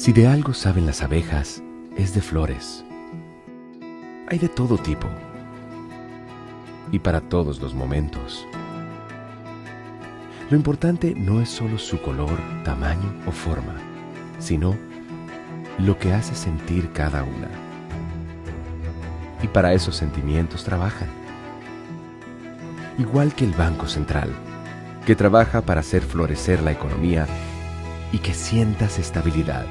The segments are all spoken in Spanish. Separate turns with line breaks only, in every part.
Si de algo saben las abejas, es de flores. Hay de todo tipo y para todos los momentos. Lo importante no es solo su color, tamaño o forma, sino lo que hace sentir cada una. Y para esos sentimientos trabajan. Igual que el Banco Central, que trabaja para hacer florecer la economía y que sientas estabilidad.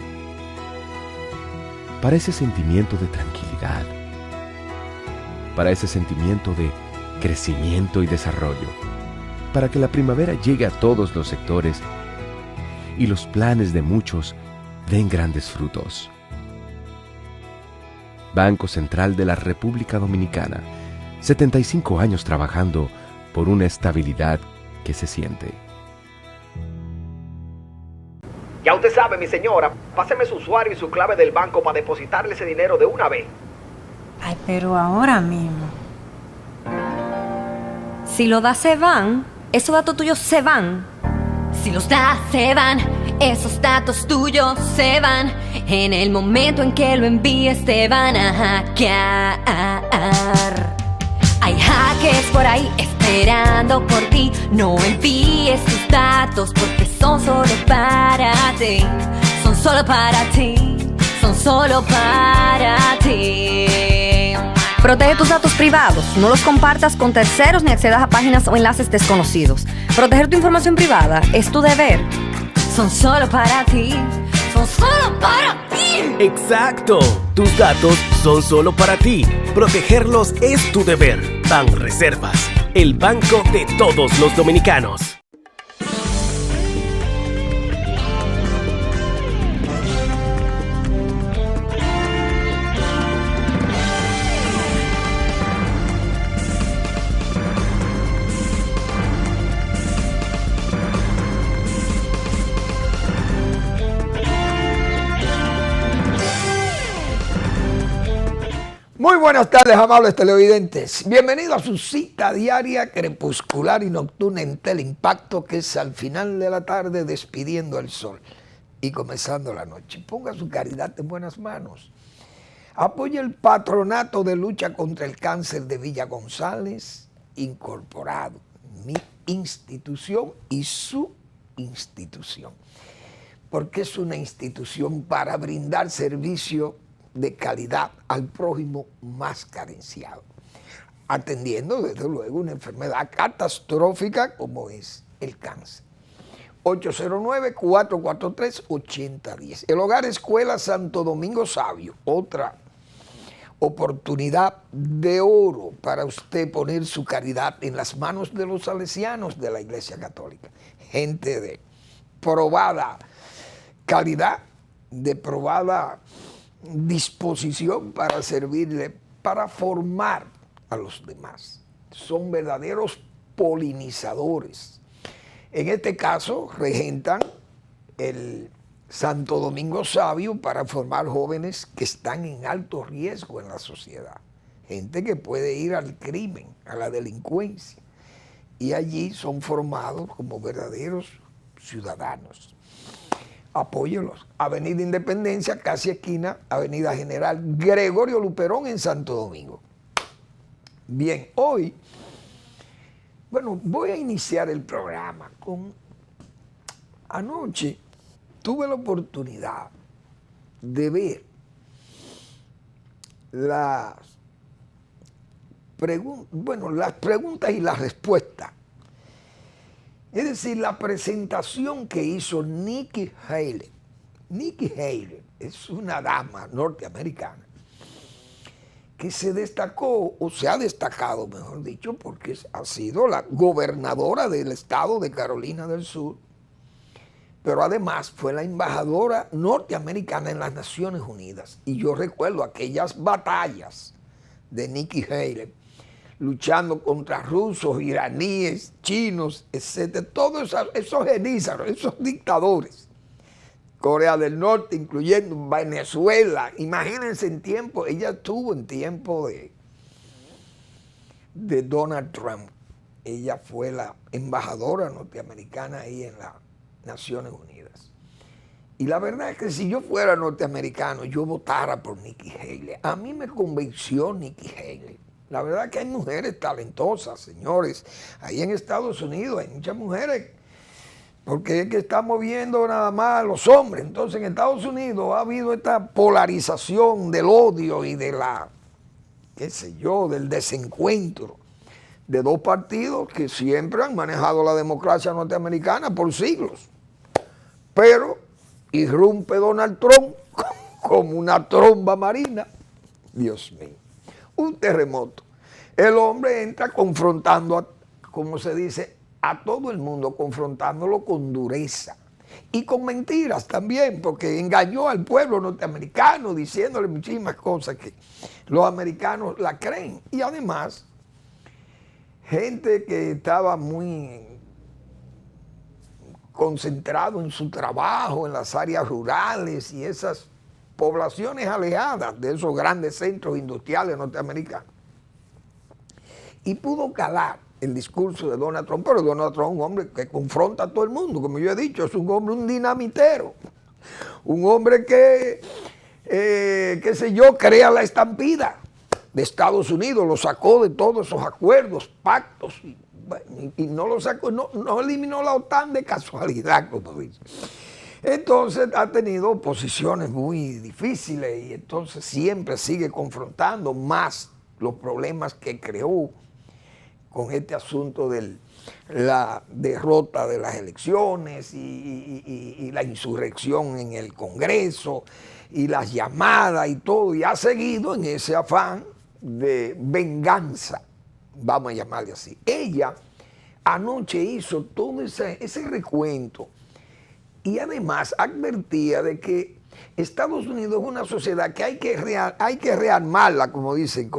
Para ese sentimiento de tranquilidad. Para ese sentimiento de crecimiento y desarrollo. Para que la primavera llegue a todos los sectores y los planes de muchos den grandes frutos. Banco Central de la República Dominicana. 75 años trabajando por una estabilidad que se siente.
Ya usted sabe, mi señora, páseme su usuario y su clave del banco para depositarle ese dinero de una vez.
Ay, pero ahora mismo. Si lo das se van, esos datos tuyos se van.
Si los das se van, esos datos tuyos se van. En el momento en que lo envíes te van a hackear. Hay hackers por ahí esperando por ti. No envíes tus datos porque son solo para ti. Son solo para ti. Son solo para ti.
Protege tus datos privados. No los compartas con terceros ni accedas a páginas o enlaces desconocidos. Proteger tu información privada es tu deber.
Son solo para ti. Son solo para ti.
¡Exacto! Tus datos son solo para ti. Protegerlos es tu deber. Banreservas, el banco de todos los dominicanos.
Muy buenas tardes, amables televidentes. Bienvenidos a su cita diaria, crepuscular y nocturna en Teleimpacto, que es al final de la tarde despidiendo el sol y comenzando la noche. Ponga su caridad en buenas manos. Apoya el Patronato de Lucha contra el Cáncer de Villa González, incorporado, mi institución y su institución. Porque es una institución para brindar servicio de calidad al prójimo más carenciado, atendiendo desde luego una enfermedad catastrófica como es el cáncer. 809-443-8010. El Hogar Escuela Santo Domingo Sabio, otra oportunidad de oro para usted poner su caridad en las manos de los salesianos de la Iglesia Católica. Gente de probada calidad, de probada disposición para servirle, para formar a los demás. Son verdaderos polinizadores. En este caso, regentan el Santo Domingo Sabio para formar jóvenes que están en alto riesgo en la sociedad. Gente que puede ir al crimen, a la delincuencia. Y allí son formados como verdaderos ciudadanos. Apóyelos. Avenida Independencia, casi esquina, Avenida General Gregorio Luperón en Santo Domingo. Bien, hoy, voy a iniciar el programa con... Anoche tuve la oportunidad de ver las preguntas y las respuestas. Es decir, la presentación que hizo Nikki Haley. Nikki Haley es una dama norteamericana que se destacó, o se ha destacado, mejor dicho, porque ha sido la gobernadora del estado de Carolina del Sur, pero además fue la embajadora norteamericana en las Naciones Unidas. Y yo recuerdo aquellas batallas de Nikki Haley, luchando contra rusos, iraníes, chinos, etc. Todos esos genízaros, esos dictadores. Corea del Norte, incluyendo Venezuela. Imagínense en tiempo, ella estuvo en tiempo de Donald Trump. Ella fue la embajadora norteamericana ahí en las Naciones Unidas. Y la verdad es que si yo fuera norteamericano, yo votara por Nikki Haley. A mí me convenció Nikki Haley. La verdad es que hay mujeres talentosas, señores. Ahí en Estados Unidos hay muchas mujeres, porque es que estamos viendo nada más a los hombres. Entonces en Estados Unidos ha habido esta polarización del odio y de la, qué sé yo, del desencuentro de dos partidos que siempre han manejado la democracia norteamericana por siglos. Pero irrumpe Donald Trump como una tromba marina. Dios mío, un terremoto. El hombre entra confrontando, como se dice, a todo el mundo, confrontándolo con dureza y con mentiras también, porque engañó al pueblo norteamericano diciéndole muchísimas cosas que los americanos la creen. Y además, gente que estaba muy concentrado en su trabajo, en las áreas rurales y esas poblaciones alejadas de esos grandes centros industriales norteamericanos. Y pudo calar el discurso de Donald Trump, pero Donald Trump es un hombre que confronta a todo el mundo, como yo he dicho, es un hombre, un dinamitero, un hombre que, qué sé yo, crea la estampida de Estados Unidos, lo sacó de todos esos acuerdos, pactos, y no lo sacó, no eliminó la OTAN de casualidad, como dice. Entonces ha tenido posiciones muy difíciles y entonces siempre sigue confrontando más los problemas que creó con este asunto de la derrota de las elecciones y la insurrección en el Congreso y las llamadas y todo, y ha seguido en ese afán de venganza, vamos a llamarle así. Ella anoche hizo todo ese recuento y además advertía de que Estados Unidos es una sociedad que hay que rearmarla, como dicen,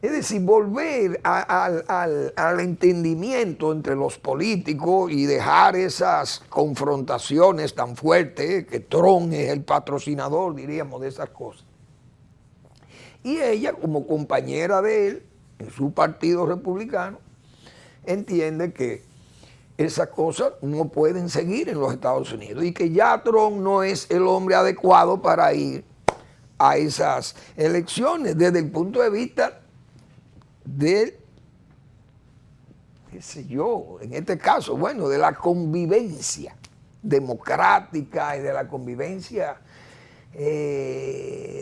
es decir, volver al entendimiento entre los políticos y dejar esas confrontaciones tan fuertes, que Trump es el patrocinador, diríamos, de esas cosas. Y ella, como compañera de él, en su partido republicano, entiende que esas cosas no pueden seguir en los Estados Unidos y que ya Trump no es el hombre adecuado para ir a esas elecciones desde el punto de vista de, qué sé yo, en este caso, bueno, de la convivencia democrática y de la convivencia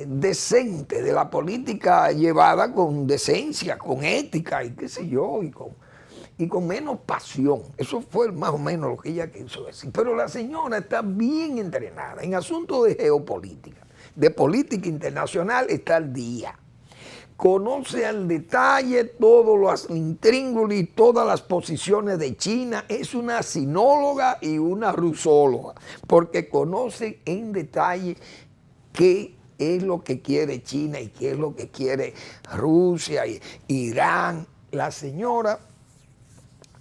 decente, de la política llevada con decencia, con ética y qué sé yo, y con menos pasión. Eso fue más o menos lo que ella quiso decir. Pero la señora está bien entrenada en asuntos de geopolítica, de política internacional, está al día. Conoce al detalle todos los intríngulis y todas las posiciones de China. Es una sinóloga y una rusóloga, porque conoce en detalle qué es lo que quiere China y qué es lo que quiere Rusia y Irán. La señora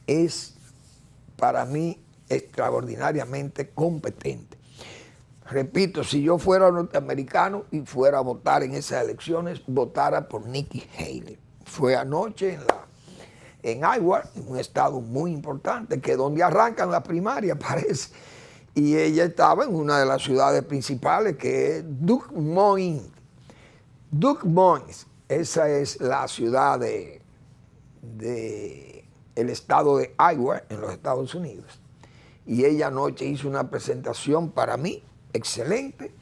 es, para mí, extraordinariamente competente. Repito, si yo fuera norteamericano y fuera a votar en esas elecciones, votara por Nikki Haley. Fue anoche en Iowa, un estado muy importante, que es donde arrancan las primarias, parece. Y ella estaba en una de las ciudades principales, que es Des Moines. Des Moines, esa es la ciudad de el estado de Iowa, en los Estados Unidos. Y ella anoche hizo una presentación para mí excelente,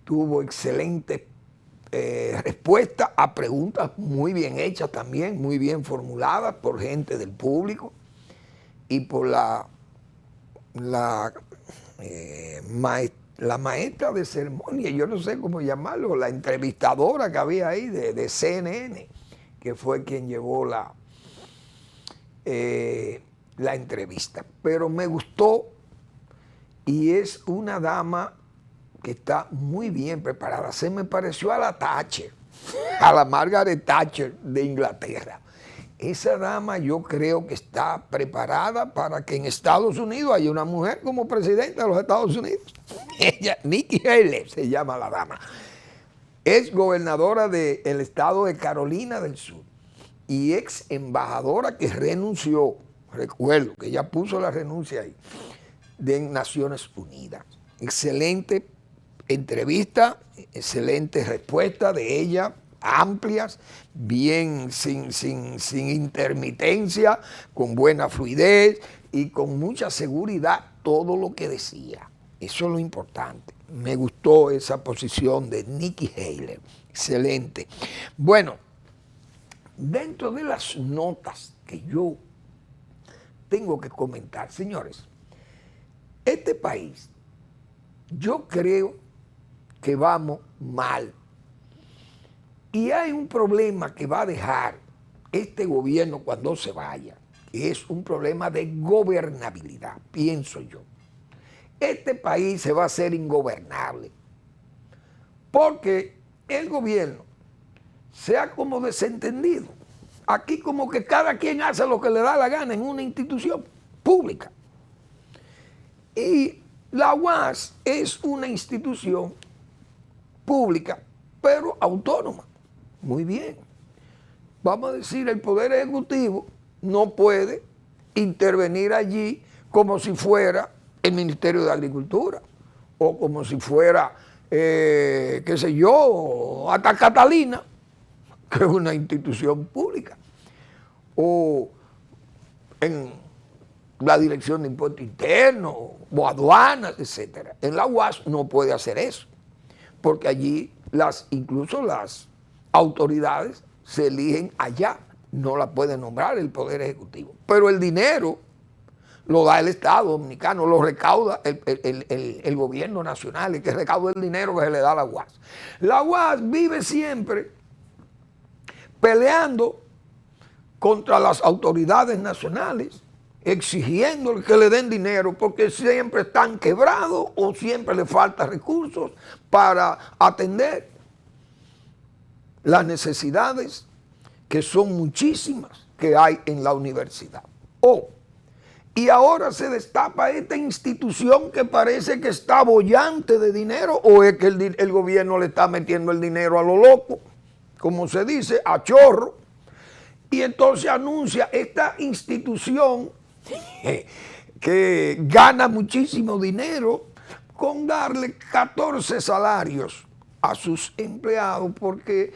tuvo excelente respuesta a preguntas muy bien hechas también, muy bien formuladas por gente del público y por la maestra de ceremonia, yo no sé cómo llamarlo, la entrevistadora que había ahí de CNN, que fue quien llevó la entrevista. Pero me gustó y es una dama que está muy bien preparada. Se me pareció a la Thatcher, a la Margaret Thatcher de Inglaterra. Esa dama yo creo que está preparada para que en Estados Unidos haya una mujer como presidenta de los Estados Unidos. Ella, Nikki Haley se llama la dama. Es gobernadora del estado de Carolina del Sur y ex embajadora que renunció, recuerdo que ella puso la renuncia ahí, de Naciones Unidas. excelente entrevista, excelente respuesta de ella, amplias, bien, sin intermitencia, con buena fluidez y con mucha seguridad todo lo que decía. Eso es lo importante. Me gustó esa posición de Nikki Haley. Excelente. Bueno, dentro de las notas que yo tengo que comentar, señores, este país, yo creo que vamos mal. Y hay un problema que va a dejar este gobierno cuando se vaya, que es un problema de gobernabilidad, pienso yo. Este país se va a hacer ingobernable, porque el gobierno se ha como desentendido. Aquí como que cada quien hace lo que le da la gana en una institución pública. Y la UAS es una institución pública, pero autónoma. Muy bien. Vamos a decir, el Poder Ejecutivo no puede intervenir allí como si fuera el Ministerio de Agricultura o como si fuera, qué sé yo, hasta Catalina, que es una institución pública, o en la Dirección de Impuestos Internos o aduanas, etc. En la UAS no puede hacer eso, porque allí incluso las autoridades se eligen allá, no la puede nombrar el Poder Ejecutivo. Pero el dinero lo da el Estado Dominicano, lo recauda el gobierno nacional, el que recauda el dinero que se le da a la UAS. La UAS vive siempre peleando contra las autoridades nacionales, exigiéndole que le den dinero, porque siempre están quebrados o siempre le faltan recursos para atender las necesidades, que son muchísimas, que hay en la universidad. Y ahora se destapa esta institución que parece que está boyante de dinero, o es que el gobierno le está metiendo el dinero a lo loco, como se dice, a chorro, y entonces anuncia esta institución que gana muchísimo dinero con darle 14 salarios a sus empleados, porque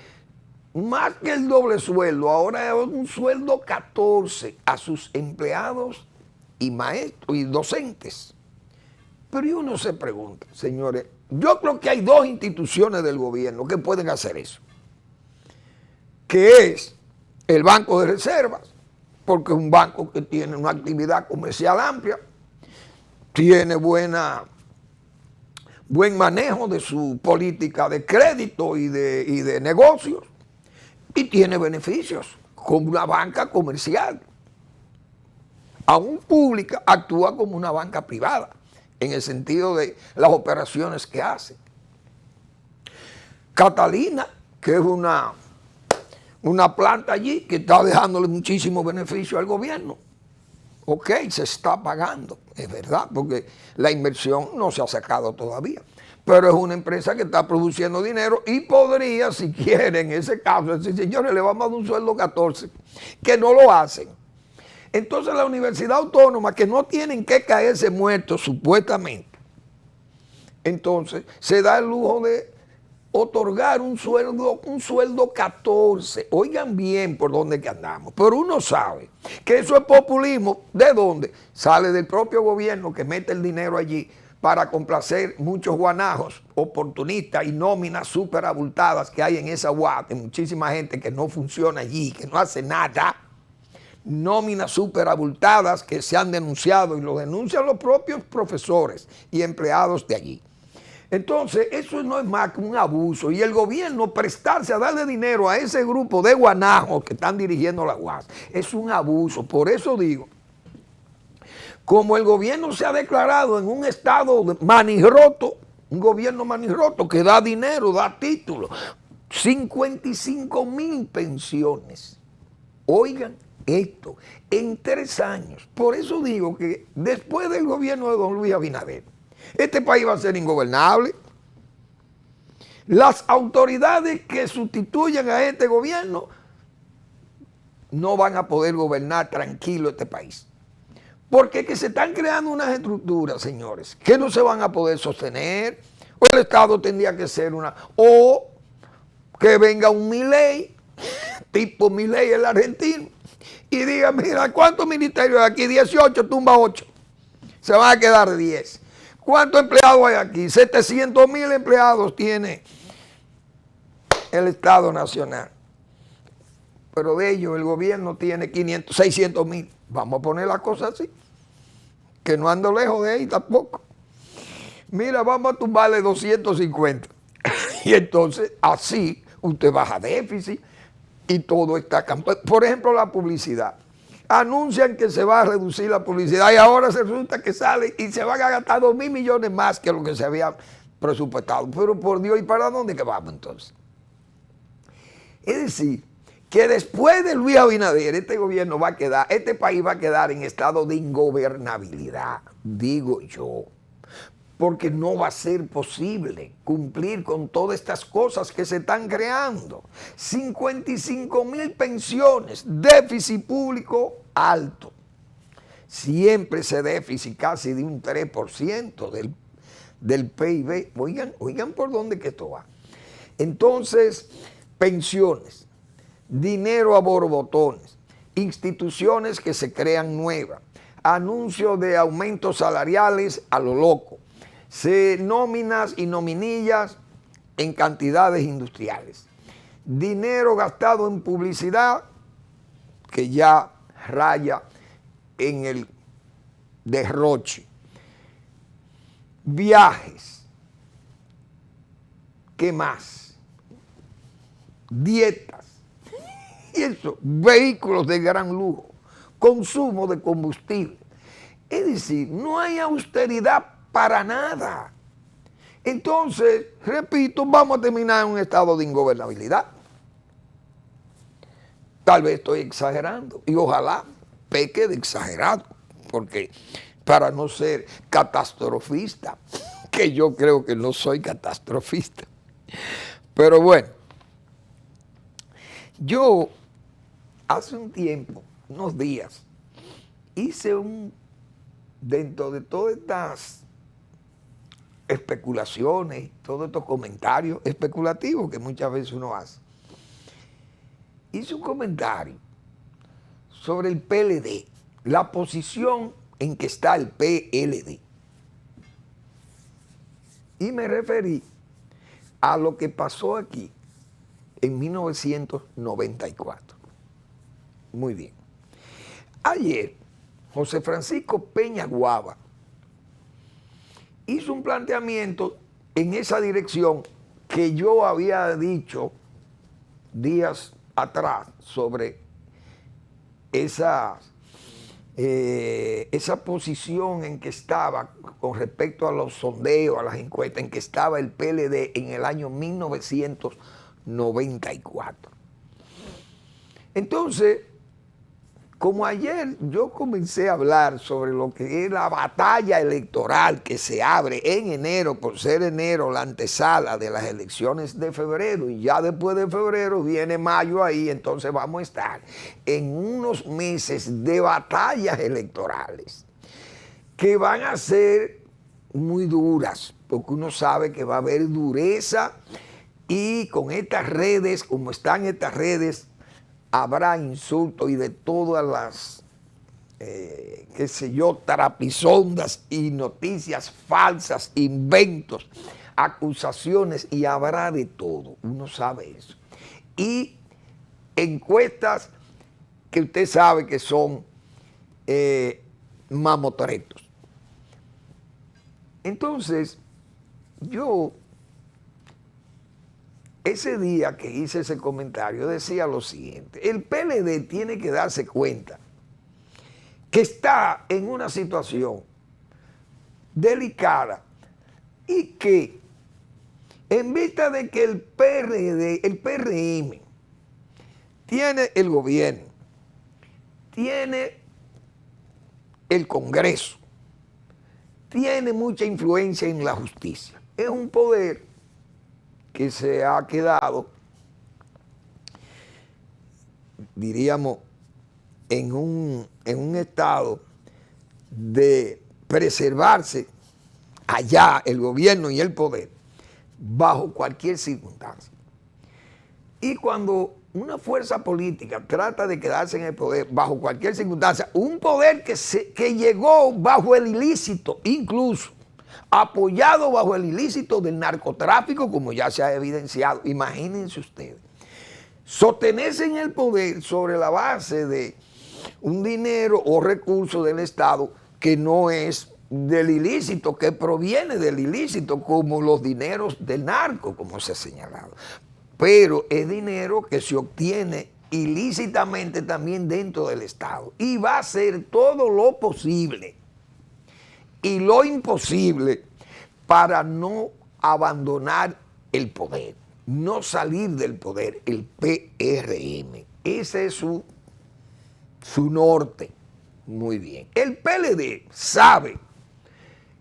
más que el doble sueldo, ahora es un sueldo 14 a sus empleados y maestros y docentes. Pero uno se pregunta, señores, yo creo que hay dos instituciones del gobierno que pueden hacer eso, que es el Banco de Reservas, porque es un banco que tiene una actividad comercial amplia, tiene buen manejo de su política de crédito y de negocios, y tiene beneficios como una banca comercial. Aún pública, actúa como una banca privada, en el sentido de las operaciones que hace. Catalina, que es una planta allí que está dejándole muchísimo beneficio al gobierno. Ok, se está pagando, es verdad, porque la inversión no se ha sacado todavía. Pero es una empresa que está produciendo dinero y podría, si quiere, en ese caso, decir, señores, le vamos a dar un sueldo 14, que no lo hacen. Entonces la Universidad Autónoma, que no tienen que caerse muertos supuestamente, entonces se da el lujo de otorgar un sueldo 14. Oigan bien por dónde que andamos. Pero uno sabe que eso es populismo. ¿De dónde? Sale del propio gobierno que mete el dinero allí para complacer muchos guanajos oportunistas y nóminas súper abultadas que hay en esa UAS, de muchísima gente que no funciona allí, que no hace nada. Nóminas súper abultadas que se han denunciado y lo denuncian los propios profesores y empleados de allí. Entonces, eso no es más que un abuso. Y el gobierno prestarse a darle dinero a ese grupo de guanajos que están dirigiendo la UAS es un abuso. Por eso digo, como el gobierno se ha declarado en un estado manirroto, un gobierno manirroto que da dinero, da títulos, 55,000 pensiones. Oigan esto, en 3 años. Por eso digo que después del gobierno de don Luis Abinader, este país va a ser ingobernable. Las autoridades que sustituyan a este gobierno no van a poder gobernar tranquilo este país. Porque es que se están creando unas estructuras, señores, que no se van a poder sostener. O el Estado tendría que ser o que venga un Milei, tipo Milei el argentino, y diga, mira, ¿cuántos ministerios hay aquí? 18, tumba 8. Se van a quedar 10. ¿Cuántos empleados hay aquí? 700,000 empleados tiene el Estado Nacional. Pero de ellos el gobierno tiene 600,000. Vamos a poner las cosas así. Que no ando lejos de ahí tampoco. Mira, vamos a tumbarle 250. Y entonces así usted baja déficit y todo está... Por ejemplo, la publicidad. Anuncian que se va a reducir la publicidad y ahora se resulta que sale y se van a gastar 2,000 millones más que lo que se había presupuestado. Pero por Dios, ¿y para dónde que vamos entonces? Es decir, que después de Luis Abinader, este gobierno va a quedar, este país va a quedar en estado de ingobernabilidad, digo yo, porque no va a ser posible cumplir con todas estas cosas que se están creando. 55,000 pensiones, déficit público alto, siempre ese déficit casi de un 3% del PIB. Oigan por dónde que esto va. Entonces, pensiones, dinero a borbotones, instituciones que se crean nuevas, anuncios de aumentos salariales a lo loco, nóminas y nominillas en cantidades industriales, dinero gastado en publicidad que ya raya en el derroche, viajes, ¿qué más? Dietas, y eso, vehículos de gran lujo, consumo de combustible. Es decir, no hay austeridad para nada. Entonces, repito, vamos a terminar en un estado de ingobernabilidad. Tal vez estoy exagerando y ojalá peque de exagerado, porque para no ser catastrofista, que yo creo que no soy catastrofista. Pero bueno, yo hace un tiempo, unos días, hice dentro de todas estas especulaciones, todos estos comentarios especulativos que muchas veces uno hace, hice un comentario sobre el PLD, la posición en que está el PLD. Y me referí a lo que pasó aquí en 1994. Muy bien. Ayer, José Francisco Peña Guava hizo un planteamiento en esa dirección que yo había dicho días atrás sobre esa posición en que estaba con respecto a los sondeos, a las encuestas, en que estaba el PLD en el año 1994. Entonces, como ayer yo comencé a hablar sobre lo que es la batalla electoral que se abre en enero, por ser enero la antesala de las elecciones de febrero, y ya después de febrero viene mayo ahí, entonces vamos a estar en unos meses de batallas electorales que van a ser muy duras, porque uno sabe que va a haber dureza y con estas redes, como están estas redes, habrá insultos y de todas las, qué sé yo, trapisondas y noticias falsas, inventos, acusaciones, y habrá de todo. Uno sabe eso. Y encuestas que usted sabe que son mamotretos. Entonces, yo... ese día que hice ese comentario decía lo siguiente: el PLD tiene que darse cuenta que está en una situación delicada y que en vista de que el PRM tiene el gobierno, tiene el Congreso, tiene mucha influencia en la justicia, es un poder que se ha quedado, diríamos, en un estado de preservarse allá el gobierno y el poder bajo cualquier circunstancia. Y cuando una fuerza política trata de quedarse en el poder bajo cualquier circunstancia, un poder que llegó bajo el ilícito, incluso apoyado bajo el ilícito del narcotráfico, como ya se ha evidenciado, imagínense ustedes, sostenerse en el poder sobre la base de un dinero o recurso del Estado que no es del ilícito, que proviene del ilícito, como los dineros del narco, como se ha señalado. Pero es dinero que se obtiene ilícitamente también dentro del Estado. Y va a hacer todo lo posible y lo imposible para no abandonar el poder, no salir del poder, el PRM. Ese es su norte. Muy bien. El PLD sabe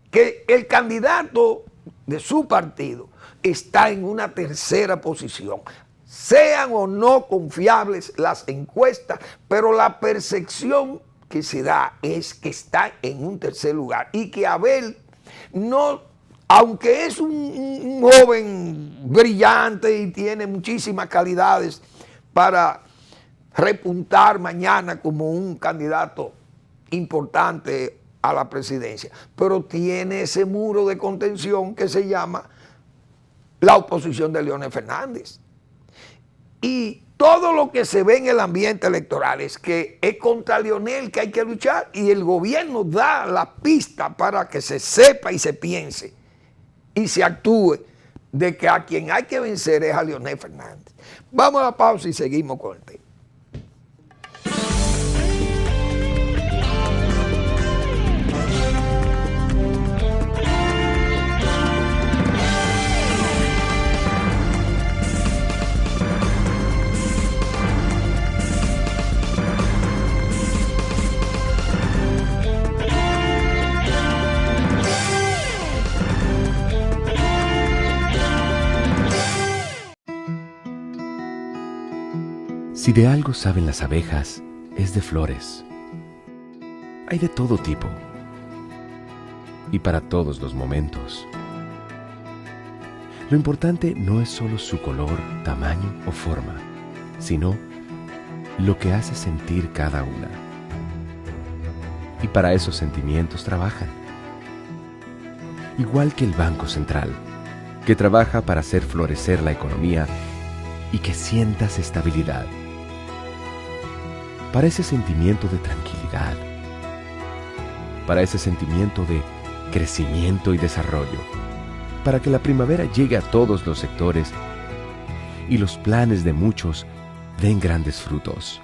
que el candidato de su partido está en una tercera posición. Sean o no confiables las encuestas, pero la percepción que se da es que está en un tercer lugar y que Abel no, aunque es un joven brillante y tiene muchísimas calidades para repuntar mañana como un candidato importante a la presidencia, pero tiene ese muro de contención que se llama la oposición de Leonel Fernández. Y todo lo que se ve en el ambiente electoral es que es contra Leonel que hay que luchar, y el gobierno da la pista para que se sepa y se piense y se actúe de que a quien hay que vencer es a Leonel Fernández. Vamos a la pausa y seguimos con el tema.
Si de algo saben las abejas, es de flores. Hay de todo tipo y para todos los momentos. Lo importante no es solo su color, tamaño o forma, sino lo que hace sentir cada una. Y para esos sentimientos trabajan. Igual que el Banco Central, que trabaja para hacer florecer la economía y que sientas estabilidad. Para ese sentimiento de tranquilidad, para ese sentimiento de crecimiento y desarrollo, para que la primavera llegue a todos los sectores y los planes de muchos den grandes frutos.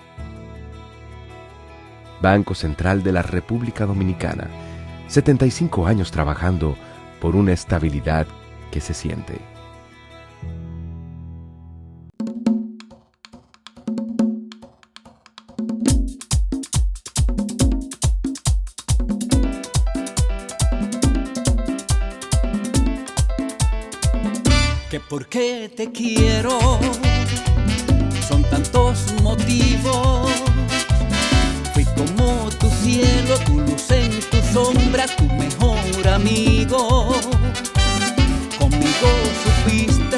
Banco Central de la República Dominicana, 75 años trabajando por una estabilidad que se siente.
Que por qué te quiero, son tantos motivos. Fui como tu cielo, tu luz en tu sombra, tu mejor amigo. Conmigo supiste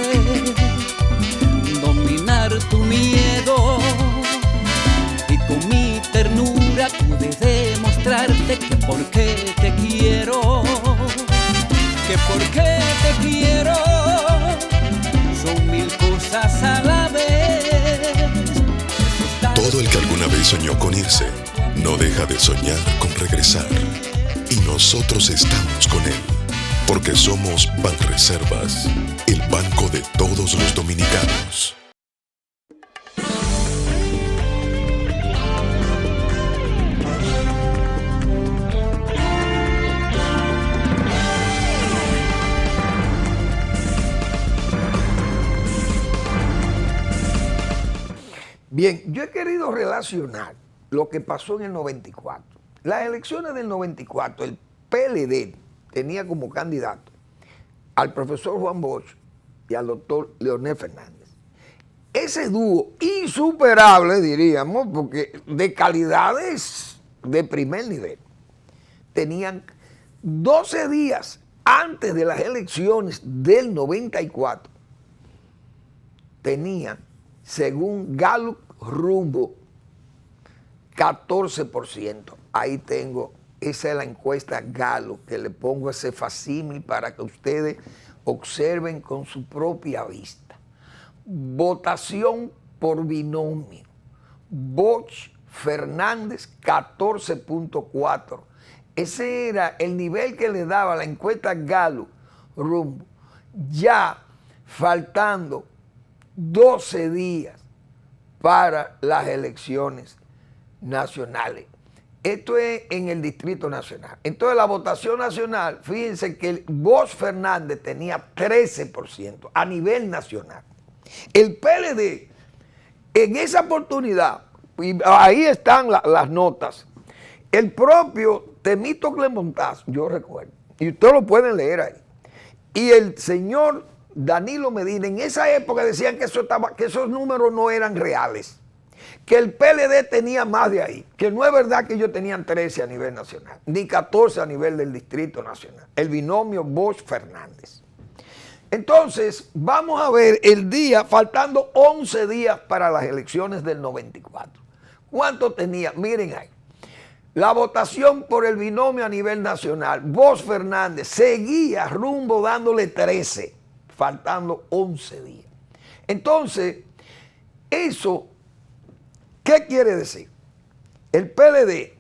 dominar tu miedo, y con mi ternura pude demostrarte que por qué te quiero, que por qué te quiero. Son mil cosas a la vez.
Todo el que alguna vez soñó con irse, no deja de soñar con regresar. Y nosotros estamos con él, porque somos Banreservas, el banco de todos los dominicanos.
Bien, yo he querido relacionar lo que pasó en el 94. Las elecciones del 94, el PLD tenía como candidato al profesor Juan Bosch y al doctor Leonel Fernández. Ese dúo insuperable, diríamos, porque de calidades de primer nivel, tenían 12 días antes de las elecciones del 94, tenían, según Gallup Rumbo, 14%. Ahí tengo, esa es la encuesta Gallup, que le pongo ese facsímil para que ustedes observen con su propia vista. Votación por binomio. Bosch Fernández, 14.4. Ese era el nivel que le daba la encuesta Gallup Rumbo, ya faltando 12 días para las elecciones nacionales. Esto es en el Distrito Nacional. Entonces la votación nacional, fíjense que el Bosch Fernández tenía 13% a nivel nacional. El PLD, en esa oportunidad, y ahí están las notas, el propio Temístocles Montaz, yo recuerdo, y ustedes lo pueden leer ahí, y el señor Danilo Medina, en esa época decían que esos números no eran reales, que el PLD tenía más de ahí, que no es verdad que ellos tenían 13 a nivel nacional, ni 14 a nivel del Distrito Nacional, el binomio Bosch Fernández. Entonces, vamos a ver el día, faltando 11 días para las elecciones del 94. ¿Cuánto tenía? Miren ahí. La votación por el binomio a nivel nacional, Bosch Fernández seguía Rumbo dándole 13, faltando 11 días. Entonces, eso, ¿qué quiere decir? El PLD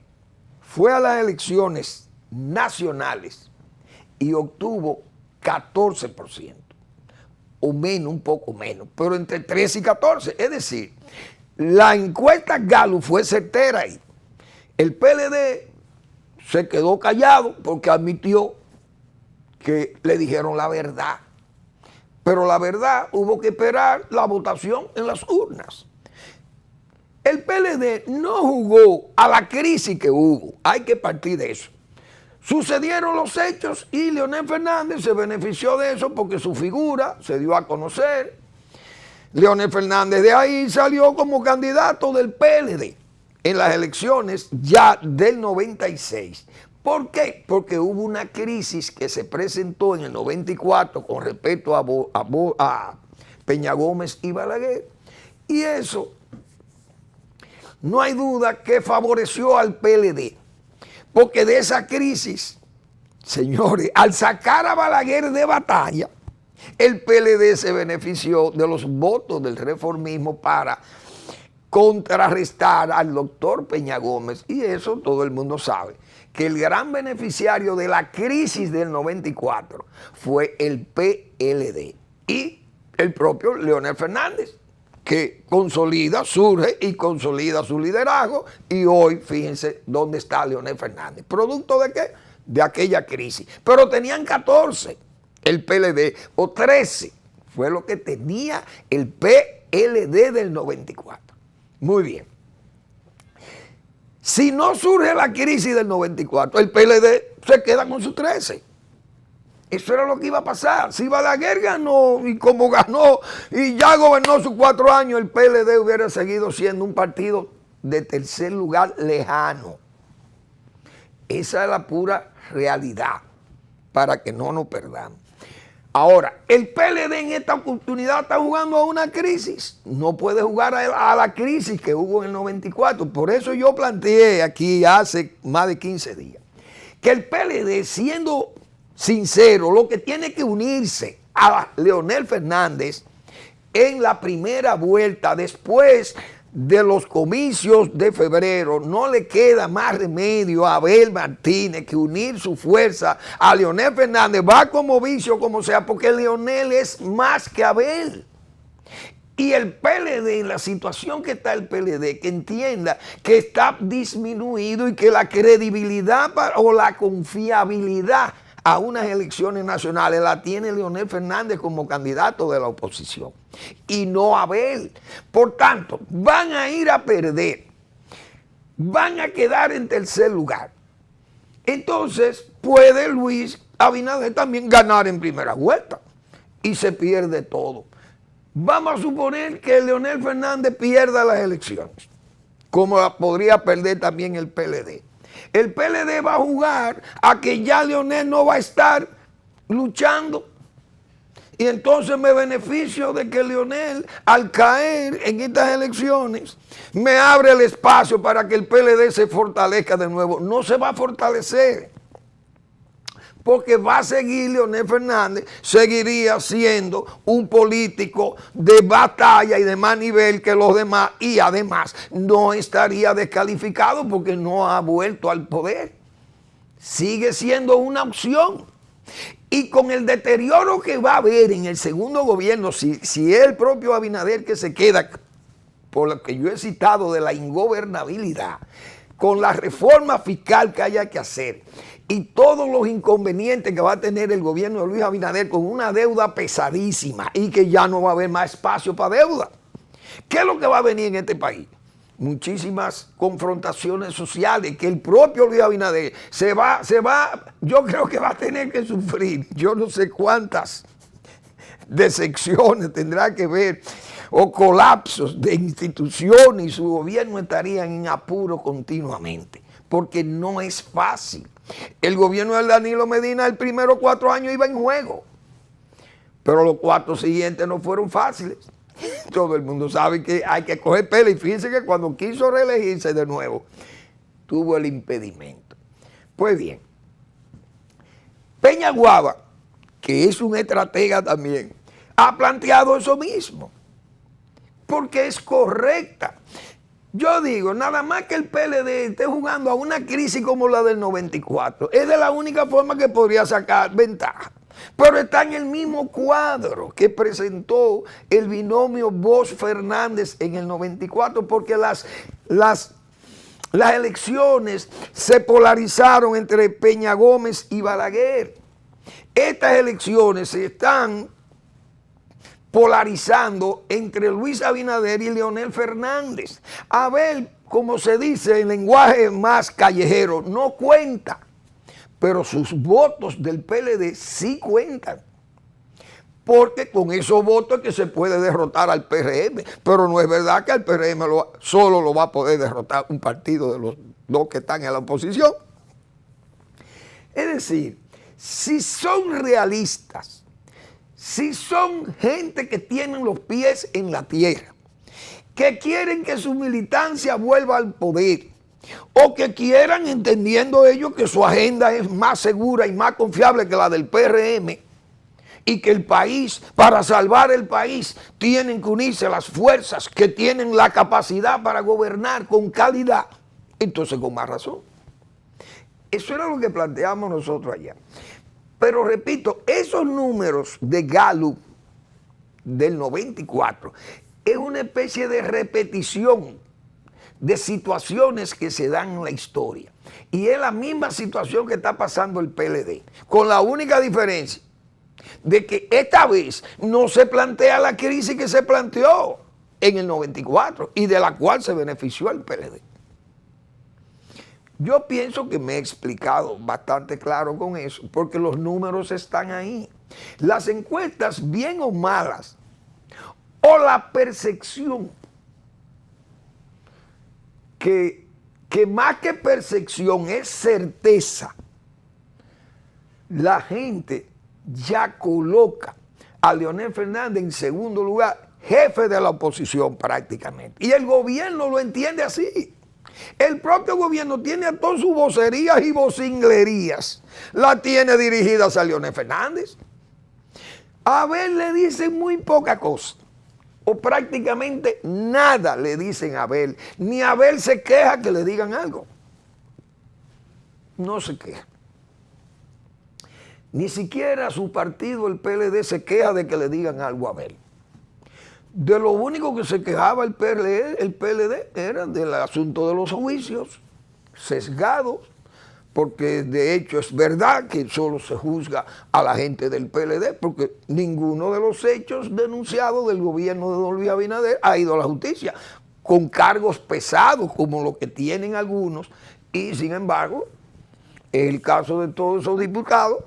fue a las elecciones nacionales y obtuvo 14%, o menos, un poco menos, pero entre 13 y 14. Es decir, la encuesta Gallup fue certera ahí. El PLD se quedó callado porque admitió que le dijeron la verdad. Pero la verdad hubo que esperar la votación en las urnas. El PLD no jugó a la crisis que hubo. Hay que partir de eso. Sucedieron los hechos y Leonel Fernández se benefició de eso porque su figura se dio a conocer. Leonel Fernández de ahí salió como candidato del PLD en las elecciones ya del 96. ¿Por qué? Porque hubo una crisis que se presentó en el 94 con respecto a Peña Gómez y Balaguer, y eso no hay duda que favoreció al PLD, porque de esa crisis, señores, al sacar a Balaguer de batalla, el PLD se benefició de los votos del reformismo para contrarrestar al doctor Peña Gómez, y eso todo el mundo sabe, que el gran beneficiario de la crisis del 94 fue el PLD y el propio Leonel Fernández, que surge y consolida su liderazgo, y hoy fíjense dónde está Leonel Fernández. ¿Producto de qué? De aquella crisis. Pero tenían 14 el PLD, o 13, fue lo que tenía el PLD del 94. Muy bien. Si no surge la crisis del 94, el PLD se queda con sus 13. Eso era lo que iba a pasar. Si Balaguer ganó, y como ganó, y ya gobernó sus 4 años, el PLD hubiera seguido siendo un partido de tercer lugar lejano. Esa es la pura realidad, para que no nos perdamos. Ahora, el PLD en esta oportunidad está jugando a una crisis. No puede jugar a la crisis que hubo en el 94. Por eso yo planteé aquí hace más de 15 días que el PLD, siendo sincero, lo que tiene que unirse a Leonel Fernández en la primera vuelta después de los comicios de febrero. No le queda más remedio a Abel Martínez que unir su fuerza a Leonel Fernández, va como vicio como sea, porque Leonel es más que Abel. Y el PLD, en la situación que está el PLD, que entienda que está disminuido y que la credibilidad o la confiabilidad a unas elecciones nacionales la tiene Leonel Fernández como candidato de la oposición y no Abel. Por tanto, van a ir a perder, van a quedar en tercer lugar. Entonces puede Luis Abinader también ganar en primera vuelta y se pierde todo. Vamos a suponer que Leonel Fernández pierda las elecciones, como podría perder también el PLD. El PLD va a jugar a que ya Leonel no va a estar luchando. Y entonces me beneficio de que Leonel, al caer en estas elecciones, me abre el espacio para que el PLD se fortalezca de nuevo. No se va a fortalecer, porque va a seguir Leonel Fernández, seguiría siendo un político de batalla y de más nivel que los demás, y además no estaría descalificado porque no ha vuelto al poder. Sigue siendo una opción. Y con el deterioro que va a haber en el segundo gobierno, si es el propio Abinader que se queda, por lo que yo he citado de la ingobernabilidad, con la reforma fiscal que haya que hacer y todos los inconvenientes que va a tener el gobierno de Luis Abinader con una deuda pesadísima y que ya no va a haber más espacio para deuda. ¿Qué es lo que va a venir en este país? Muchísimas confrontaciones sociales que el propio Luis Abinader yo creo que va a tener que sufrir. Yo no sé cuántas decepciones tendrá que ver o colapsos de instituciones, y su gobierno estarían en apuro continuamente, porque no es fácil. El gobierno de Danilo Medina, el primero 4 años iba en juego, pero los 4 siguientes no fueron fáciles. Todo el mundo sabe que hay que coger pela, y fíjense que cuando quiso reelegirse de nuevo, tuvo el impedimento. Pues bien, Peñaguaba, que es un estratega también, ha planteado eso mismo, porque es correcta. Yo digo, nada más que el PLD esté jugando a una crisis como la del 94, es de la única forma que podría sacar ventaja. Pero está en el mismo cuadro que presentó el binomio Bosch-Fernández en el 94, porque las elecciones se polarizaron entre Peña Gómez y Balaguer. Estas elecciones se están polarizando entre Luis Abinader y Leonel Fernández. Abel, como se dice en lenguaje más callejero, no cuenta, pero sus votos del PLD sí cuentan, porque con esos votos es que se puede derrotar al PRM, pero no es verdad que al PRM solo lo va a poder derrotar un partido de los dos que están en la oposición. Es decir, si son realistas, si son gente que tienen los pies en la tierra, que quieren que su militancia vuelva al poder, o que quieran, entendiendo ellos que su agenda es más segura y más confiable que la del PRM, y que el país, para salvar el país, tienen que unirse a las fuerzas que tienen la capacidad para gobernar con calidad, entonces con más razón. Eso era lo que planteamos nosotros allá. Pero repito, esos números de Gallup del 94 es una especie de repetición de situaciones que se dan en la historia. Y es la misma situación que está pasando el PLD, con la única diferencia de que esta vez no se plantea la crisis que se planteó en el 94 y de la cual se benefició el PLD. Yo pienso que me he explicado bastante claro con eso, porque los números están ahí. Las encuestas, bien o malas, o la percepción, que más que percepción es certeza, la gente ya coloca a Leonel Fernández en segundo lugar, jefe de la oposición prácticamente. Y el gobierno lo entiende así. El propio gobierno tiene a todas sus vocerías y vocinglerías, la tiene dirigidas a Leonel Fernández. A Abel le dicen muy poca cosa, o prácticamente nada le dicen a Abel, ni Abel se queja que le digan algo. No se queja. Ni siquiera su partido, el PLD, se queja de que le digan algo a Abel. De lo único que se quejaba el PLD era del asunto de los juicios sesgados, porque de hecho es verdad que solo se juzga a la gente del PLD, porque ninguno de los hechos denunciados del gobierno de don Luis Abinader ha ido a la justicia, con cargos pesados como los que tienen algunos, y sin embargo, en el caso de todos esos diputados,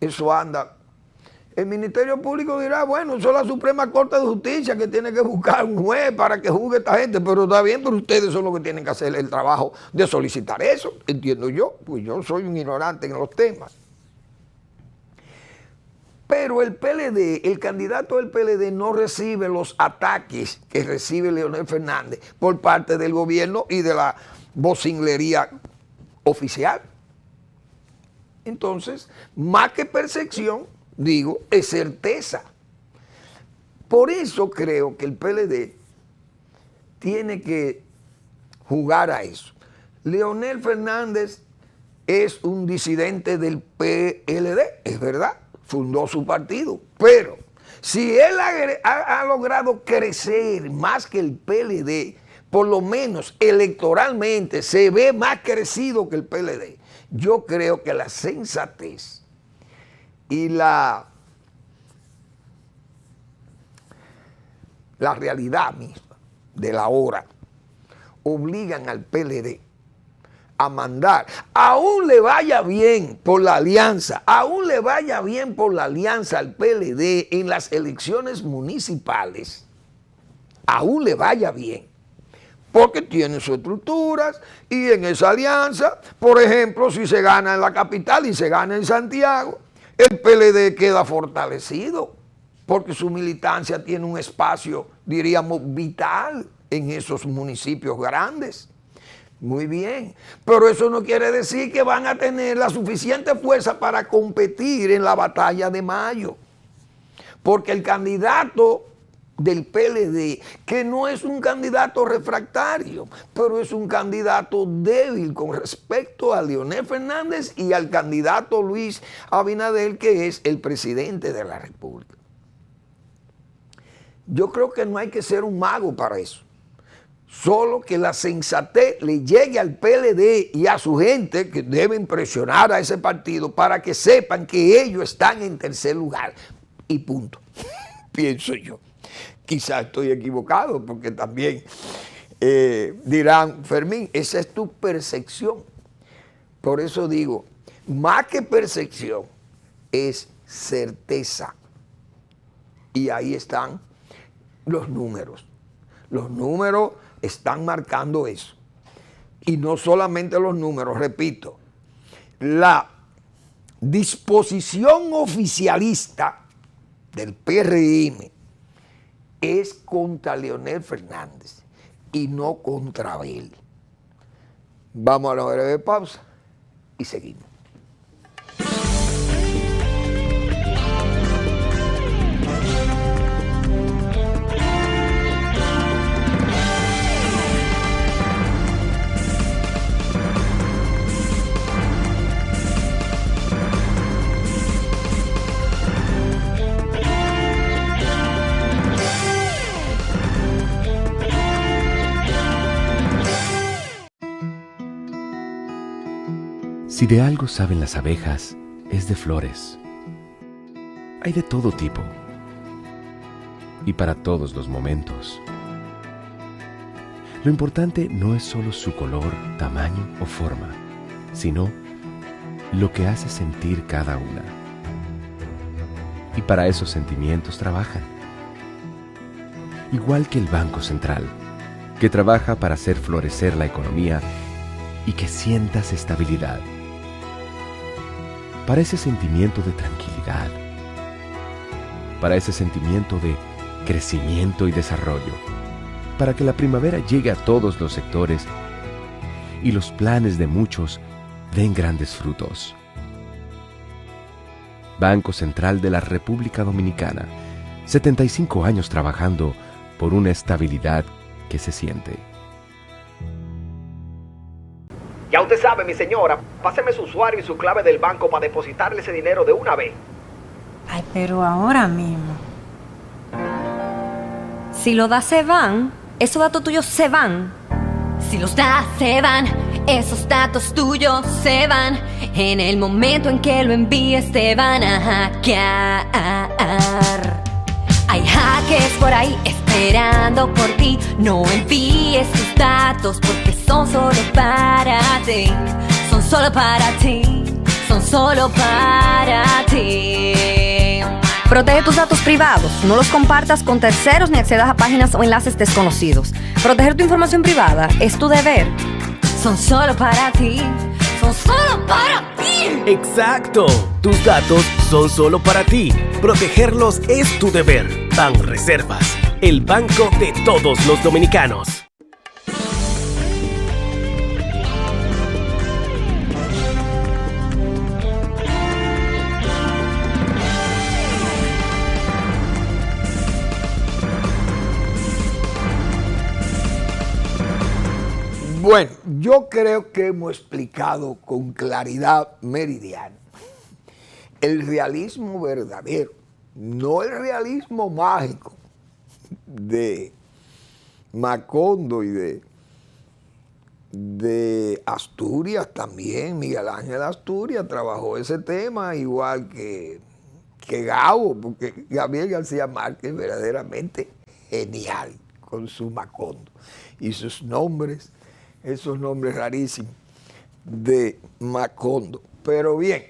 eso anda El Ministerio Público dirá, bueno, eso es la Suprema Corte de Justicia que tiene que buscar un juez para que juzgue a esta gente, pero está bien, pero ustedes son los que tienen que hacer el trabajo de solicitar eso, entiendo yo, pues yo soy un ignorante en los temas. Pero el PLD, el candidato del PLD no recibe los ataques que recibe Leonel Fernández por parte del gobierno y de la vocinglería oficial. Entonces, más que percepción, digo, es certeza. Por eso creo que el PLD tiene que jugar a eso. Leonel Fernández es un disidente del PLD, es verdad, fundó su partido, pero si él ha logrado crecer más que el PLD, por lo menos electoralmente se ve más crecido que el PLD, yo creo que la sensatez y la realidad misma de la hora obligan al PLD a mandar, aún le vaya bien por la alianza, aún le vaya bien por la alianza al PLD en las elecciones municipales, aún le vaya bien, porque tiene sus estructuras y en esa alianza, por ejemplo, si se gana en la capital y se gana en Santiago, el PLD queda fortalecido, porque su militancia tiene un espacio, diríamos, vital en esos municipios grandes. Muy bien, pero eso no quiere decir que van a tener la suficiente fuerza para competir en la batalla de mayo, porque el candidato del PLD, que no es un candidato refractario, pero es un candidato débil con respecto a Leonel Fernández y al candidato Luis Abinader, que es el presidente de la República. Yo creo que no hay que ser un mago para eso. Solo que la sensatez le llegue al PLD y a su gente, que deben presionar a ese partido para que sepan que ellos están en tercer lugar. Y punto. Pienso yo. Quizás estoy equivocado, porque también dirán, Fermín, esa es tu percepción. Por eso digo, más que percepción, es certeza. Y ahí están los números. Los números están marcando eso. Y no solamente los números, repito, la disposición oficialista del PRM es contra Leonel Fernández y no contra él. Vamos a la breve pausa y seguimos.
Si de algo saben las abejas, es de flores. Hay de todo tipo y para todos los momentos. Lo importante no es solo su color, tamaño o forma, sino lo que hace sentir cada una. Y para esos sentimientos trabajan. Igual que el Banco Central, que trabaja para hacer florecer la economía y que sientas estabilidad. Para ese sentimiento de tranquilidad, para ese sentimiento de crecimiento y desarrollo, para que la primavera llegue a todos los sectores y los planes de muchos den grandes frutos. Banco Central de la República Dominicana, 75 años trabajando por una estabilidad que se siente.
Ya usted sabe, mi señora, páseme su usuario y su clave del banco para depositarle ese dinero de una vez.
Ay, pero ahora mismo.
Si lo das se van, esos datos tuyos se van.
Si los das, se van. Esos datos tuyos se van. En el momento en que lo envíes te van a hackear. Hay hackers por ahí esperando por ti. No envíes tus datos porque son solo para ti. Son solo para ti. Son solo para ti.
Protege tus datos privados. No los compartas con terceros ni accedas a páginas o enlaces desconocidos. Proteger tu información privada es tu deber.
Son solo para ti. Son solo para ti.
¡Exacto! Tus datos son solo para ti. Protegerlos es tu deber. Banreservas, el banco de todos los dominicanos.
Bueno, yo creo que hemos explicado con claridad meridiana el realismo verdadero, no el realismo mágico de Macondo y de Asturias también. Miguel Ángel Asturias trabajó ese tema igual que Gabo, porque Gabriel García Márquez es verdaderamente genial con su Macondo y sus nombres, esos nombres rarísimos de Macondo. Pero bien,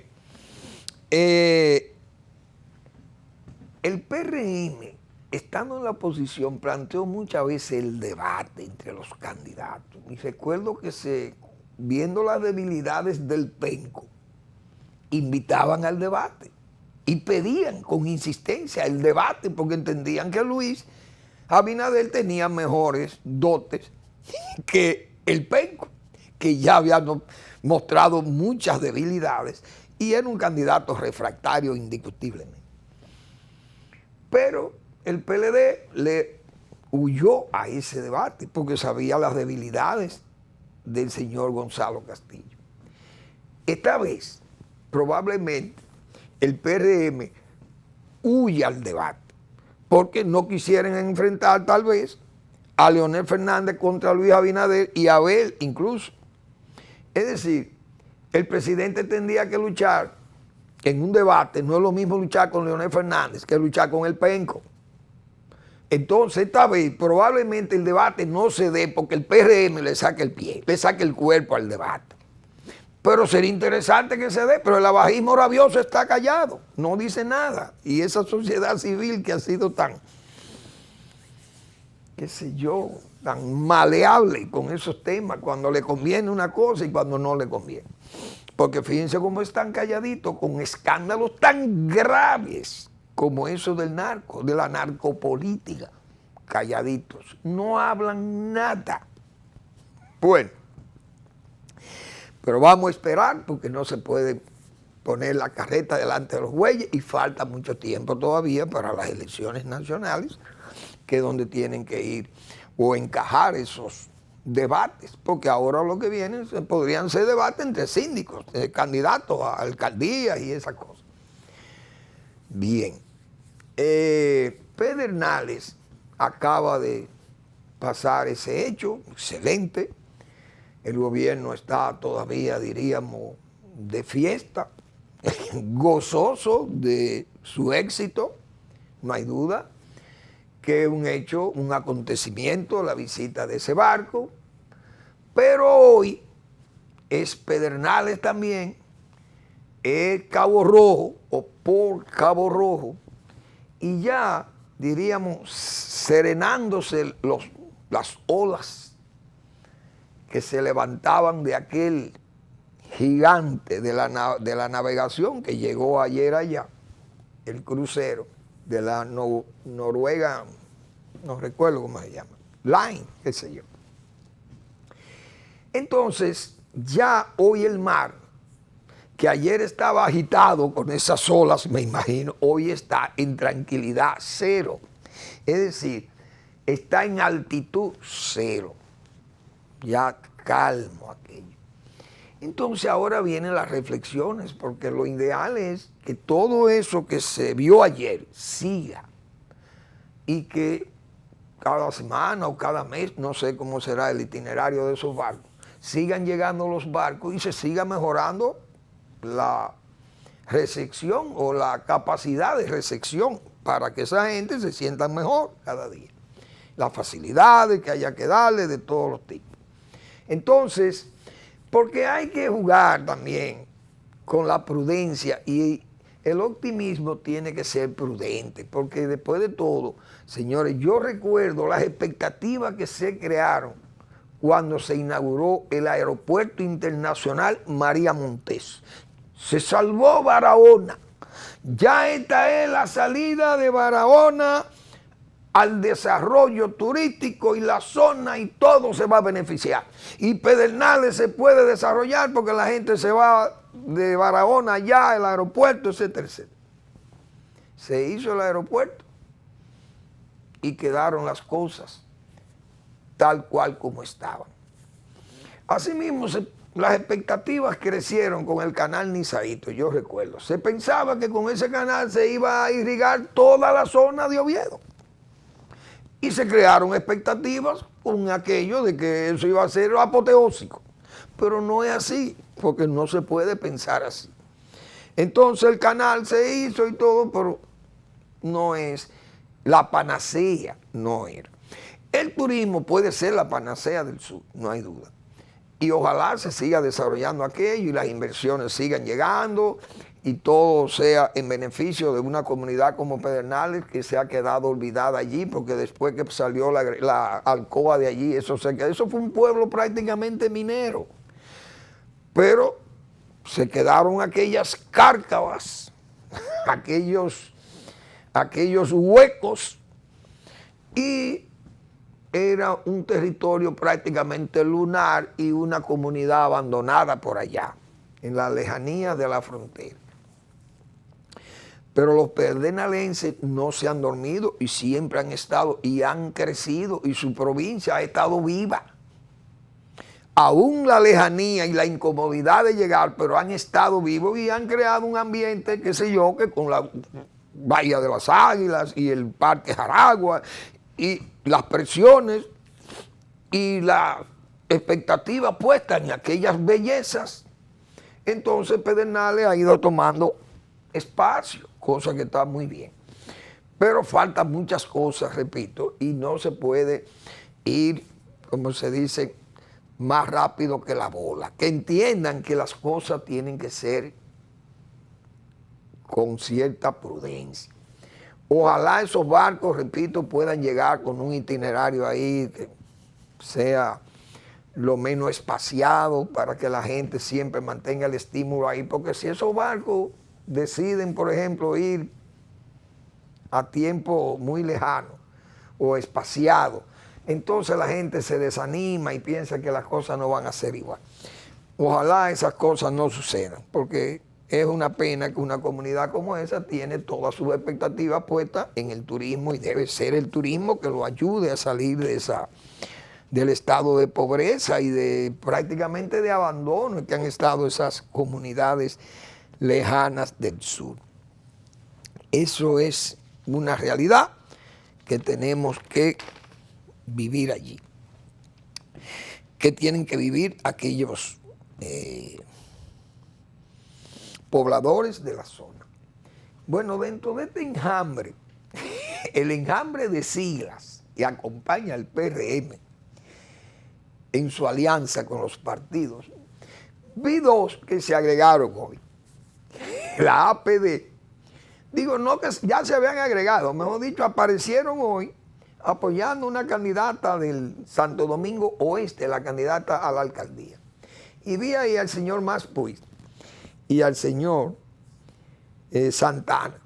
el PRM, estando en la oposición, planteó muchas veces el debate entre los candidatos. Y recuerdo que viendo las debilidades del penco, invitaban al debate y pedían con insistencia el debate porque entendían que Luis Abinader tenía mejores dotes que el penco, que ya había mostrado muchas debilidades y era un candidato refractario indiscutiblemente. Pero el PLD le huyó a ese debate porque sabía las debilidades del señor Gonzalo Castillo. Esta vez, probablemente, el PRM huye al debate porque no quisieran enfrentar tal vez a Leonel Fernández contra Luis Abinader y a Abel incluso. Es decir, el presidente tendría que luchar en un debate, no es lo mismo luchar con Leonel Fernández que luchar con el penco. Entonces, esta vez probablemente el debate no se dé porque el PRM le saque el pie, le saque el cuerpo al debate. Pero sería interesante que se dé, pero el abajismo rabioso está callado, no dice nada. Y esa sociedad civil que ha sido tan, qué sé yo, tan maleable con esos temas, cuando le conviene una cosa y cuando no le conviene. Porque fíjense cómo están calladitos con escándalos tan graves como eso del narco, de la narcopolítica. Calladitos, no hablan nada. Bueno, pero vamos a esperar porque no se puede poner la carreta delante de los bueyes y falta mucho tiempo todavía para las elecciones nacionales, que es donde tienen que ir o encajar esos debates, porque ahora lo que viene podrían ser debates entre síndicos, candidatos a alcaldías y esas cosas. Bien, Pedernales acaba de pasar ese hecho, excelente. El gobierno está todavía, diríamos, de fiesta, gozoso de su éxito, no hay duda, que es un hecho, un acontecimiento, la visita de ese barco, pero hoy es Pedernales también, es Cabo Rojo o por Cabo Rojo, y ya, diríamos, serenándose las olas que se levantaban de aquel gigante de la navegación que llegó ayer allá, el crucero de la Noruega, no recuerdo cómo se llama, Line, qué sé yo. Entonces, ya hoy el mar, que ayer estaba agitado con esas olas, me imagino, hoy está en tranquilidad cero. Es decir, está en altitud cero. Ya calmo aquello. Entonces ahora vienen las reflexiones, porque lo ideal es que todo eso que se vio ayer siga y que cada semana o cada mes, no sé cómo será el itinerario de esos barcos, sigan llegando los barcos y se siga mejorando la recepción o la capacidad de recepción para que esa gente se sienta mejor cada día. Las facilidades que haya que darle de todos los tipos. Entonces, porque hay que jugar también con la prudencia y el optimismo tiene que ser prudente, porque después de todo, señores, yo recuerdo las expectativas que se crearon cuando se inauguró el Aeropuerto Internacional María Montés. Se salvó Barahona. Ya esta es la salida de Barahona al desarrollo turístico y la zona y todo se va a beneficiar. Y Pedernales se puede desarrollar porque la gente se va de Barahona allá, el aeropuerto, etcétera, etcétera. Se hizo el aeropuerto y quedaron las cosas tal cual como estaban. Asimismo, las expectativas crecieron con el canal Nizaíto, yo recuerdo. Se pensaba que con ese canal se iba a irrigar toda la zona de Oviedo. Y se crearon expectativas con aquello de que eso iba a ser apoteósico. Pero no es así, porque no se puede pensar así. Entonces el canal se hizo y todo, pero no es la panacea, no era. El turismo puede ser la panacea del sur, no hay duda. Y ojalá se siga desarrollando aquello y las inversiones sigan llegando y todo sea en beneficio de una comunidad como Pedernales que se ha quedado olvidada allí, porque después que salió la Alcoa de allí, eso fue un pueblo prácticamente minero. Pero se quedaron aquellas cárcavas, aquellos huecos, y era un territorio prácticamente lunar y una comunidad abandonada por allá, en la lejanía de la frontera. Pero los perdenalenses no se han dormido y siempre han estado y han crecido y su provincia ha estado viva. Aún la lejanía y la incomodidad de llegar, pero han estado vivos y han creado un ambiente, qué sé yo, que con la Bahía de las Águilas y el Parque Jaragua y las presiones y la expectativa puesta en aquellas bellezas, entonces Pedernales ha ido tomando espacio, cosa que está muy bien. Pero faltan muchas cosas, repito, y no se puede ir, como se dice, más rápido que la bola. Que entiendan que las cosas tienen que ser con cierta prudencia. Ojalá esos barcos, repito, puedan llegar con un itinerario ahí que sea lo menos espaciado para que la gente siempre mantenga el estímulo ahí, porque si esos barcos deciden, por ejemplo, ir a tiempo muy lejano o espaciado, entonces la gente se desanima y piensa que las cosas no van a ser igual. Ojalá esas cosas no sucedan, porque es una pena que una comunidad como esa tiene todas sus expectativas puestas en el turismo y debe ser el turismo que lo ayude a salir del estado de pobreza y de prácticamente de abandono en que han estado esas comunidades lejanas del sur. Eso es una realidad que tenemos que vivir allí, que tienen que vivir aquellos pobladores de la zona. Bueno, dentro de este enjambre, el enjambre de siglas que acompaña al PRM en su alianza con los partidos, vi dos que se agregaron hoy. La APD, digo, no que ya se habían agregado, mejor dicho, aparecieron hoy apoyando una candidata del Santo Domingo Oeste, la candidata a la alcaldía. Y vi ahí al señor Mas Puig y al señor Santana,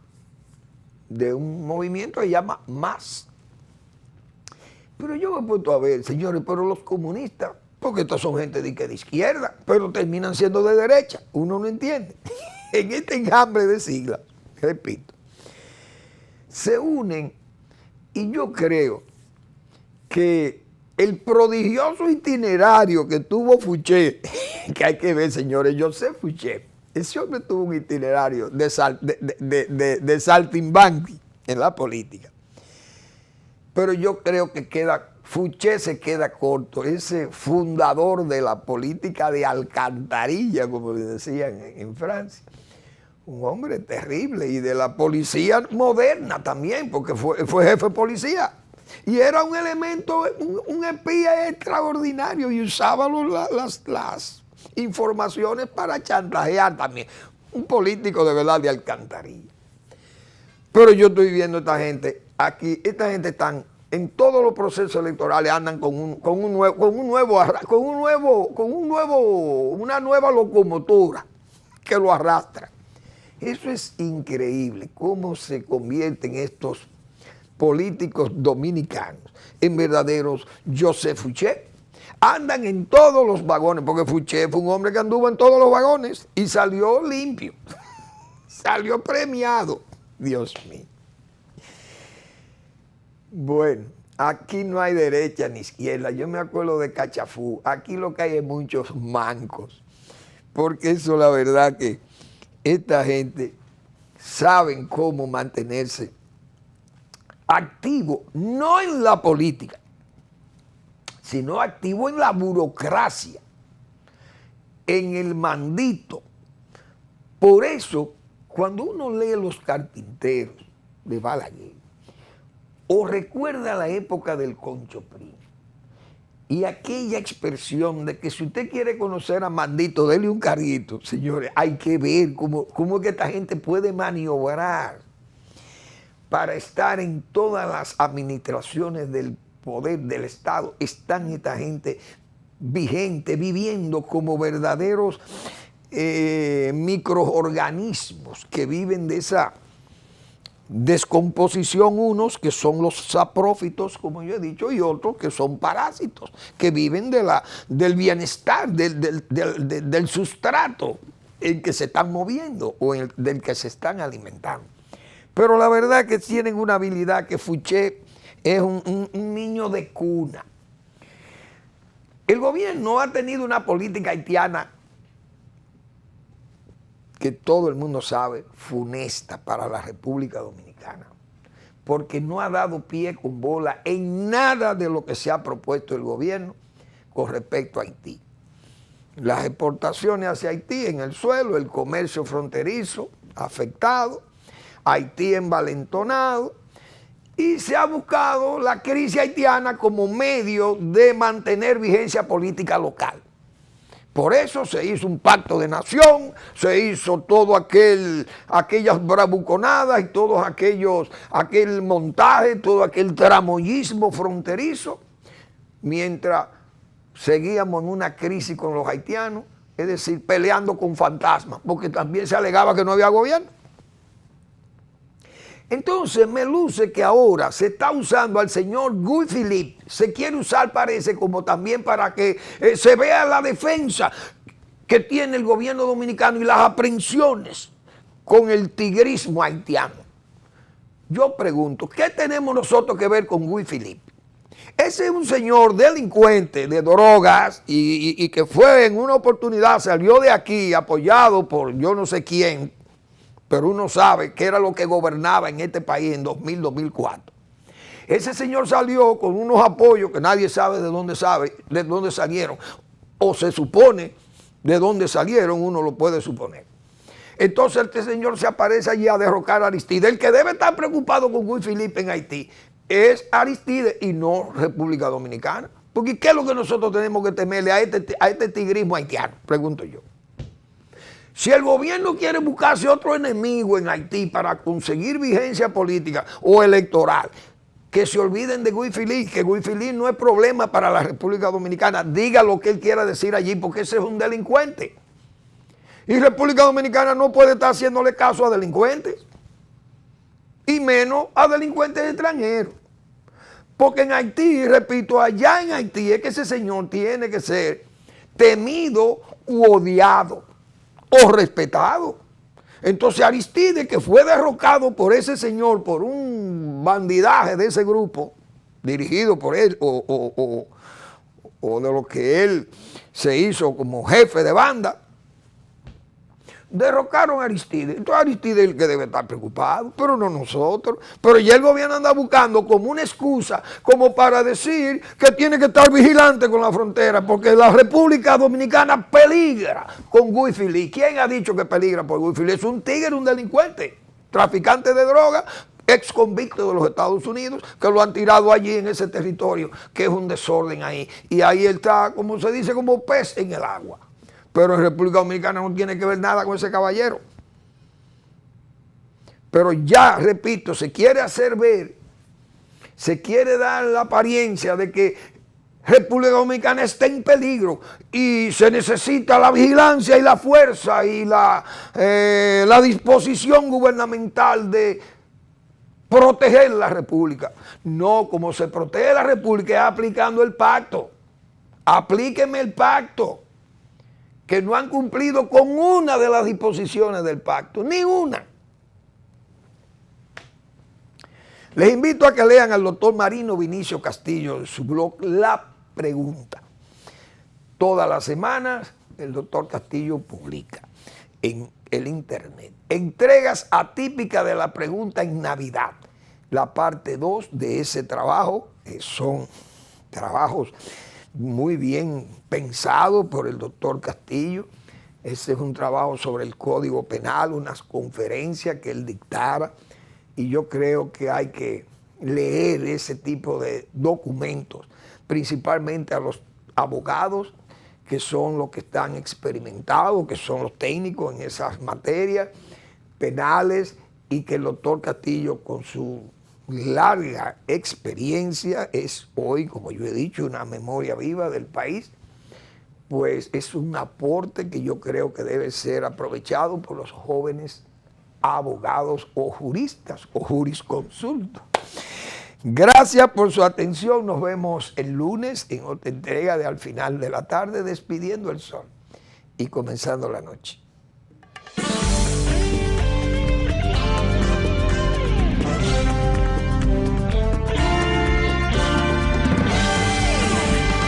de un movimiento que se llama Más. Pero yo me he puesto a ver, señores, pero los comunistas, porque estos son gente de izquierda, pero terminan siendo de derecha, uno no entiende. En este enjambre de siglas, repito, se unen, y yo creo que el prodigioso itinerario que tuvo Fouché, que hay que ver, señores, Joseph Fouché, ese hombre tuvo un itinerario de saltimbanqui en la política. Pero yo creo que Fouché se queda corto, ese fundador de la política de alcantarilla, como le decían en Francia. Un hombre terrible, y de la policía moderna también, porque fue jefe de policía. Y era un elemento, un espía extraordinario, y usaba las informaciones para chantajear también. un político de verdad de alcantarilla. Pero yo estoy viendo a esta gente aquí, esta gente están en todos los procesos electorales, andan una nueva locomotora que lo arrastra. Eso es increíble, cómo se convierten estos políticos dominicanos en verdaderos Joseph Fouché. Andan en todos los vagones, porque Fouché fue un hombre que anduvo en todos los vagones y salió limpio, salió premiado. Dios mío. Bueno, aquí no hay derecha ni izquierda. Yo me acuerdo de Cachafú. Aquí lo que hay es muchos mancos. Porque eso la verdad que esta gente saben cómo mantenerse activo, no en la política, sino activo en la burocracia, en el mandito. Por eso, cuando uno lee Los Carpinteros de Balaguer, o recuerda la época del Concho Primo, y aquella expresión de que si usted quiere conocer a Mandito, dele un carguito, señores, hay que ver cómo es que esta gente puede maniobrar para estar en todas las administraciones del poder del Estado. Están esta gente vigente, viviendo como verdaderos microorganismos que viven de esa descomposición, unos que son los saprófitos, como yo he dicho, y otros que son parásitos, que viven del bienestar, del sustrato en que se están moviendo o del que se están alimentando. Pero la verdad es que tienen una habilidad que Fouché es un niño de cuna. El gobierno ha tenido una política haitiana que todo el mundo sabe, funesta para la República Dominicana, porque no ha dado pie con bola en nada de lo que se ha propuesto el gobierno con respecto a Haití. Las exportaciones hacia Haití en el suelo, el comercio fronterizo afectado, Haití envalentonado, y se ha buscado la crisis haitiana como medio de mantener vigencia política local. Por eso se hizo un pacto de nación, se hizo todo aquellas bravuconadas y aquel montaje, todo aquel tramoyismo fronterizo, mientras seguíamos en una crisis con los haitianos, es decir, peleando con fantasmas, porque también se alegaba que no había gobierno. Entonces me luce que ahora se está usando al señor Guy Philippe, se quiere usar parece como también para que se vea la defensa que tiene el gobierno dominicano y las aprehensiones con el tigrismo haitiano. Yo pregunto, ¿qué tenemos nosotros que ver con Guy Philippe? Ese es un señor delincuente de drogas y que fue en una oportunidad, salió de aquí apoyado por yo no sé quién, pero uno sabe qué era lo que gobernaba en este país en 2000-2004. Ese señor salió con unos apoyos que nadie sabe de dónde salieron, o se supone de dónde salieron, uno lo puede suponer. Entonces este señor se aparece allí a derrocar a Aristide. El que debe estar preocupado con Guy Philippe en Haití es Aristide y no República Dominicana. Porque ¿qué es lo que nosotros tenemos que temerle a este tigrismo haitiano? Pregunto yo. Si el gobierno quiere buscarse otro enemigo en Haití para conseguir vigencia política o electoral, que se olviden de Guy Philippe, que Guy Philippe no es problema para la República Dominicana. Diga lo que él quiera decir allí, porque ese es un delincuente. Y República Dominicana no puede estar haciéndole caso a delincuentes, y menos a delincuentes extranjeros. Porque en Haití, repito, allá en Haití es que ese señor tiene que ser temido u odiado o respetado. Entonces Aristide, que fue derrocado por ese señor, por un bandidaje de ese grupo, dirigido por él, o de lo que él se hizo como jefe de banda, derrocaron a Aristide. Entonces Aristide es el que debe estar preocupado, pero no nosotros. Pero ya el gobierno anda buscando como una excusa, como para decir que tiene que estar vigilante con la frontera, porque la República Dominicana peligra con Guy Philippe. ¿Quién ha dicho que peligra por Guy Philippe? Es un tigre, un delincuente, traficante de droga, ex convicto de los Estados Unidos, que lo han tirado allí en ese territorio, que es un desorden ahí. Y ahí él está, como se dice, como pez en el agua. Pero en República Dominicana no tiene que ver nada con ese caballero. Pero ya, repito, se quiere hacer ver, se quiere dar la apariencia de que República Dominicana está en peligro y se necesita la vigilancia y la fuerza y la disposición gubernamental de proteger la República. No, como se protege la República es aplicando el pacto. Aplíquenme el pacto, que no han cumplido con una de las disposiciones del pacto, ni una. Les invito a que lean al doctor Marino Vinicio Castillo en su blog La Pregunta. Todas las semanas el doctor Castillo publica en el internet entregas atípicas de la pregunta en Navidad. La parte 2 de ese trabajo, son trabajos muy bien pensados por el doctor Castillo. Ese es un trabajo sobre el Código Penal, unas conferencias que él dictaba, y yo creo que hay que leer ese tipo de documentos, principalmente a los abogados, que son los que están experimentados, que son los técnicos en esas materias penales, y que el doctor Castillo, con su larga experiencia, es hoy, como yo he dicho, una memoria viva del país. Pues es un aporte que yo creo que debe ser aprovechado por los jóvenes abogados o juristas o jurisconsultos. Gracias por su atención. Nos vemos el lunes en otra entrega de Al Final de la Tarde, despidiendo el sol y comenzando la noche.